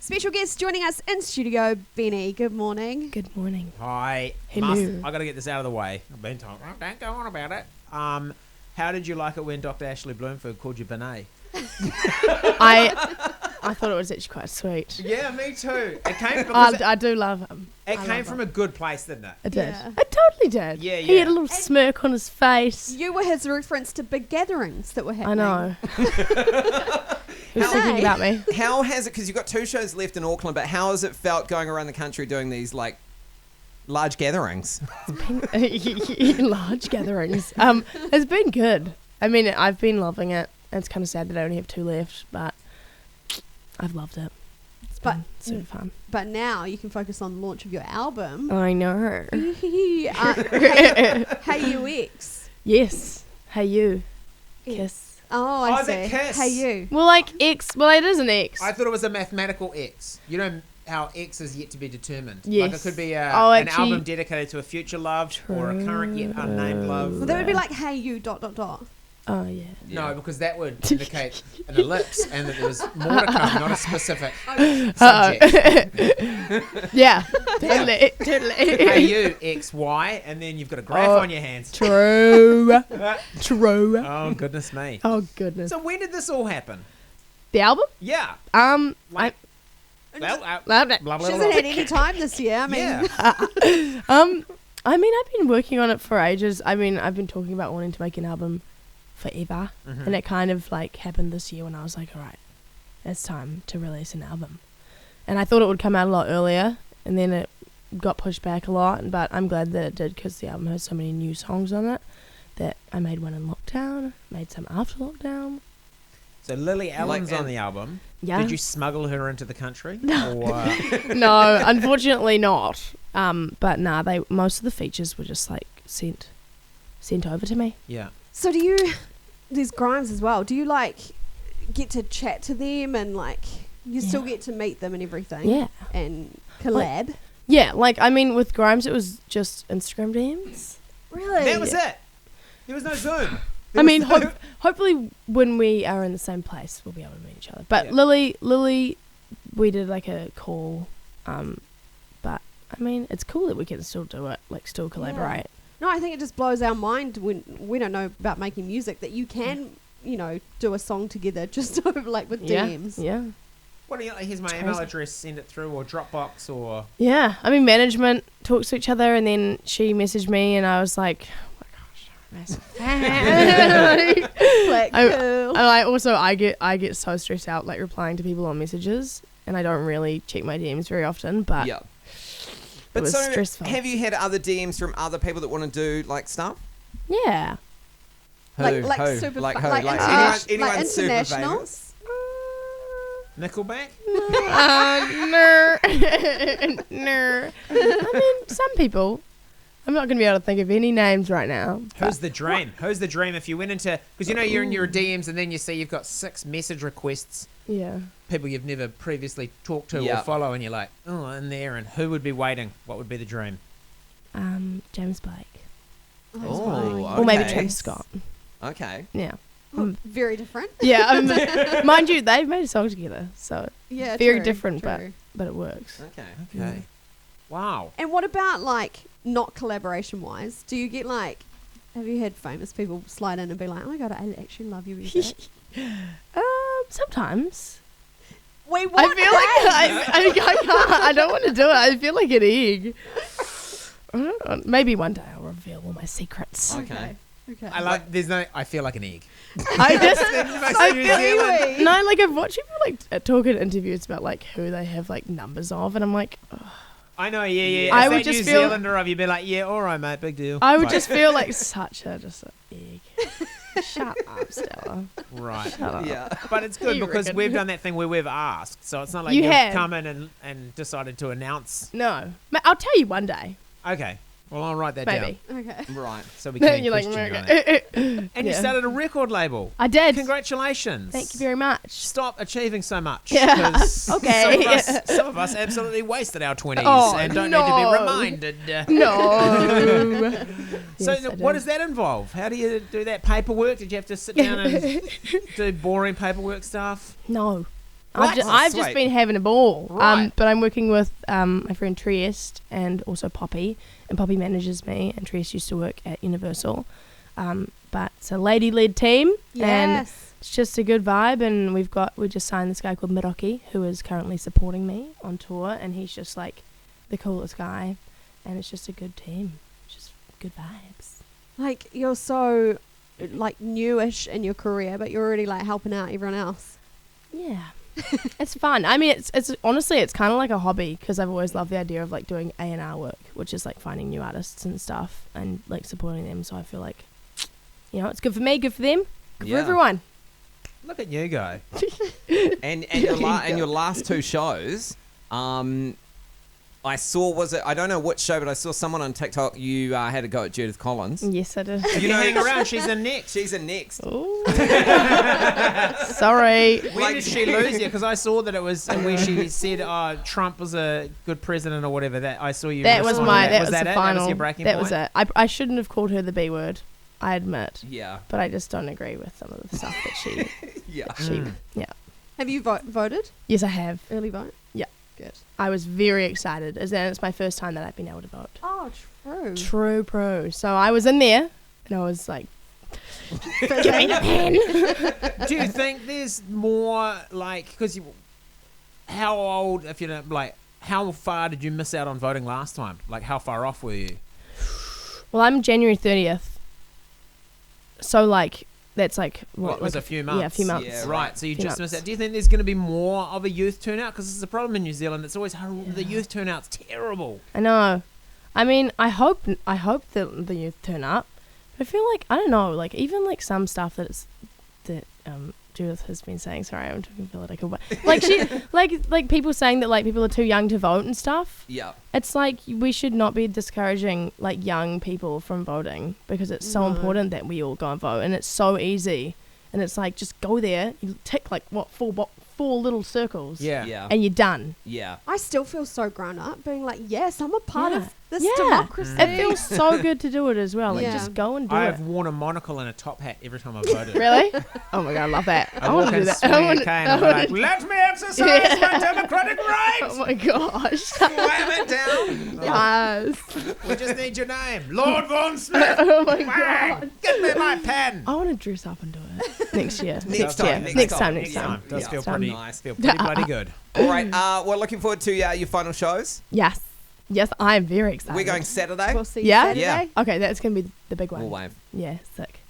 Special guest joining us in studio, Benee. Good morning. Good morning. Hi. Hello. I got to get this out of the way. I've been told, don't go on about it. How did you like it when Dr. Ashley Bloomfield called you Benee? I thought it was actually quite sweet. Yeah, me too. It came because I do love him. it came from a good place, didn't it? It did. Yeah. It totally did. Yeah, He had yeah. a little smirk on his face. You were his reference to big gatherings that were I happening. know. He was thinking about me. How has it, because you've got 2 shows left in Auckland, but how has it felt going around the country doing these, like, large gatherings? Large gatherings. It's been good. I mean, I've been loving it. It's kind of sad that I only have 2 left, but I've loved it. It's been super fun. But now you can focus on the launch of your album. I know. Hey You X. Yes. Hey you. Kiss. Oh, I Oh, see. the kiss. Hey You. Well, like X. Well, it is an X. I thought it was a mathematical X. You know how X is yet to be determined. Yes. Like it could be an actually- album dedicated to a future love or a current yet unnamed love. Well, that would be like Hey You ... Oh, yeah. No, because that would indicate an ellipse and that there was more to come, not a specific Uh-oh. subject. Yeah. Totally. Hey, you, X, Y, and then you've got a graph Oh. on your hands. True. True. Oh, goodness me. Oh, goodness. So when did this all happen? The album? Yeah. Like, Well, blah, blah. blah, She blah, hasn't blah. had any time this year. I mean, Yeah. I mean, I've been working on it for ages. I mean, I've been talking about wanting to make an album forever. Mhm. And it kind of, like, happened this year when I was like, all right, it's time to release an album. And I thought it would come out a lot earlier, and then it got pushed back a lot. But I'm glad that it did, because the album has so many new songs on it that I made one in lockdown, made some after lockdown. So Lily Allen's Like, on the album. Yeah. Did you smuggle her into the country? No. Or, No, unfortunately not. But nah, most of the features were just like sent over to me. yeah. so there's Grimes as well. Do you like get to chat to them and like you still get to meet them and everything? Yeah. And collab? Yeah, like I mean with Grimes it was just Instagram DMs. Really? That was it. There was no Zoom. I mean hopefully when we are in the same place we'll be able to meet each other. But Yeah. Lily we did like a call but I mean it's cool that we can still do it, like still collaborate. No, I think it just blows our mind when we don't know about making music that you can, do a song together just over like with DMs. Yeah. What do you like? Here's my It's email crazy. address. Send it through or Dropbox or. Yeah. I mean management talks to each other and then she messaged me and I was like, oh my gosh, I'm a massive fan. Like, cool. I get so stressed out like replying to people on messages and I don't really check my DMs very often, but Yeah. it But was so, stressful. have you had other DMs from other people that want to do, like, stuff? Yeah. Like Who? super Like fu- who? like Like interna- anyone like super international? famous? Nickelback? No. No. I mean, some people. I'm not going to be able to think of any names right now. Who's the dream? Who's the dream if you went into... Because you're in your DMs and then you see you've got 6 message requests, Yeah. people you've never previously talked to Yeah. or follow, and you're like, oh, in there, and who would be waiting? What would be the dream? James Blake. Oh, Or maybe okay. Travis Scott. Okay. Yeah. Very different. Yeah. Mind you, they've made a song together, so Yeah, very true, different, true. but it works. Okay. Okay. Wow. And what about like not collaboration wise? Do you get like, have you had famous people slide in and be like, oh my god, I actually love your music? Sometimes. Wait, I feel like I don't want to do it. I feel like an egg. I don't know. Maybe one day I'll reveal all my secrets. Okay. Okay. I feel like an egg. I just, I Kiwi. no, like I've watched people like talk in interviews about like who they have like numbers of, and I'm like, ugh. I know, yeah. I Is would that just New feel- Zealander of you be like, yeah, all right, mate, big deal. I would Right. just feel like such a just an egg. Shut up, Stella. Right. Shut up. Yeah. But it's good You because reckon? we've done that thing where we've asked. So it's not like You you've have. come in and decided to announce. No, I'll tell you one day, Okay. Well, I'll write that maybe. Okay. Right. down. So we can You're like, question you on okay. that. And you Yeah. started a record label. I did. Congratulations. Thank you very much. Stop achieving so much. Yeah. 'cause Okay. Some of us absolutely wasted our 20s Oh, and don't no. need to be reminded. No. So Yes, I what do. does that involve? How do you do that paperwork? Did you have to sit down and do boring paperwork stuff? No. I've just Sweet. been having a ball. Right. But I'm working with my friend Trieste and also Poppy, and Poppy manages me, and Trieste used to work at Universal. But it's a lady-led team, and Yes. it's just a good vibe. And we just signed this guy called Miroki, who is currently supporting me on tour, and he's just like the coolest guy, and it's just a good team, just good vibes. Like, you're so, like, newish in your career, but you're already, like, helping out everyone else. Yeah. It's fun. I mean, it's honestly, it's kind of like a hobby because I've always loved the idea of like doing A&R work, which is like finding new artists and stuff and like supporting them. So I feel like, it's good for me, good for them, good for everyone. Look at you go. And your last two shows, I saw, I don't know which show, but I saw someone on TikTok, you had to go at Judith Collins. Yes, I did. You hang around, she's in next. She's in next. Ooh. Sorry. When did she lose you? Because I saw that it was when she said, Trump was a good president or whatever. That I saw you. That was respond to that was that the it? final. That was your breaking that point? was it. I shouldn't have called her the B word, I admit. Yeah. But I just don't agree with some of the stuff that she. Yeah. Yeah. Have you voted? Yes, I have. Early vote? Yeah. Good. I was very excited, as in it's my first time that I've been able to vote. Oh, true. True pro. So I was in there, and I was like, give me the pen. Do you think there's more like because how old if you don't like how far did you miss out on voting last time? Like how far off were you? Well, I'm January 30th. So like that's like What was like a few months? Yeah, a few months. Yeah, Right, so you Few just missed months. out. Do you think there's going to be more of a youth turnout? Because it's a problem in New Zealand. It's always the youth turnout's terrible. I know. I mean, I hope that the youth turn up. But I feel like I don't know, like even like some stuff that Judith has been saying. Sorry, I'm talking political, but like she like people saying that like people are too young to vote and stuff. Yeah. It's like we should not be discouraging like young people from voting because it's so important that we all go and vote, and it's so easy. And it's like just go there, you tick like four little circles, Yeah. Yeah. and you're done. Yeah. I still feel so grown up, being like, yes, I'm a part Yeah. of this Yeah. democracy. It feels so good to do it as well. Like Yeah. just go and do I it. have worn a monocle and a top hat every time I've voted. Really? Oh my god, I love that. I I walk want to in do that. swinging a wanna- cane I and I'm wanna- like, let me exercise Yeah. my democratic rights. Oh my gosh. Slam it down. Yes. We just need your name, Lord Vaughan Smith. Oh my Bang! god. Give me my pen. I want to dress up and do it next year. Next year. time, Next next time. time. Does Yeah. feel Sound pretty nice. Feel pretty bloody good. All right. We're looking forward to your final shows. Yes. Yes, I am very excited. We're going Saturday. We'll see Yeah? you Saturday. Yeah. Okay, that's going to be the big one. We'll wave. Yeah, sick.